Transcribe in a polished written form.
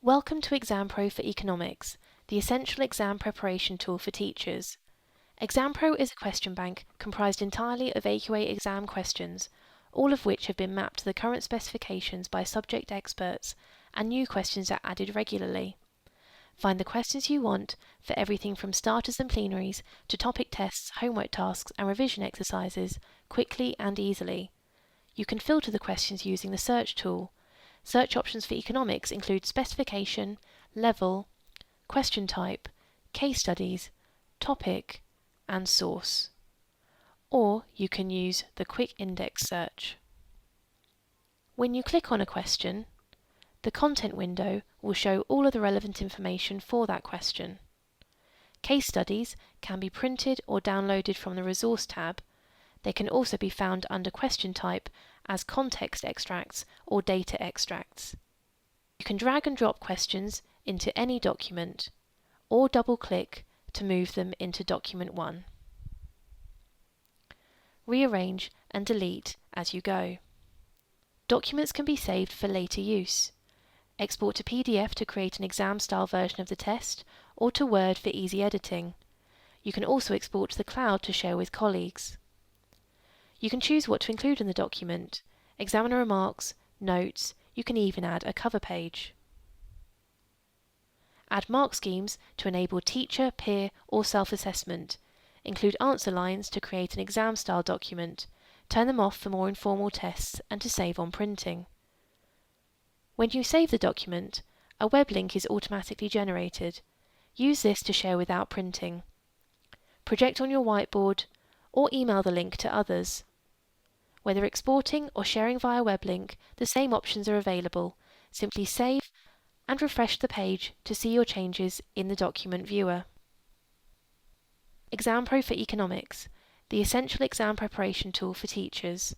Welcome to Exampro for Economics, the essential exam preparation tool for teachers. Exampro is a question bank comprised entirely of AQA exam questions, all of which have been mapped to the current specifications by subject experts, and new questions are added regularly. Find the questions you want for everything from starters and plenaries to topic tests, homework tasks, and revision exercises quickly and easily. You can filter the questions using the search tool. Search options for economics include specification, level, question type, case studies, topic, and source. Or you can use the quick index search. When you click on a question, the content window will show all of the relevant information for that question. Case studies can be printed or downloaded from the Resource tab. They can also be found under question type as context extracts or data extracts. You can drag and drop questions into any document, or double-click to move them into document 1. Rearrange and delete as you go. Documents can be saved for later use. Export to PDF to create an exam-style version of the test, or to Word for easy editing. You can also export to the cloud to share with colleagues. You can choose what to include in the document, examiner remarks, notes. You can even add a cover page. Add mark schemes to enable teacher, peer, or self-assessment. Include answer lines to create an exam-style document. Turn them off for more informal tests and to save on printing. When you save the document, a web link is automatically generated. Use this to share without printing. Project on your whiteboard or email the link to others. Whether exporting or sharing via web link, the same options are available. Simply save and refresh the page to see your changes in the document viewer. Exampro for Economics, the essential exam preparation tool for teachers.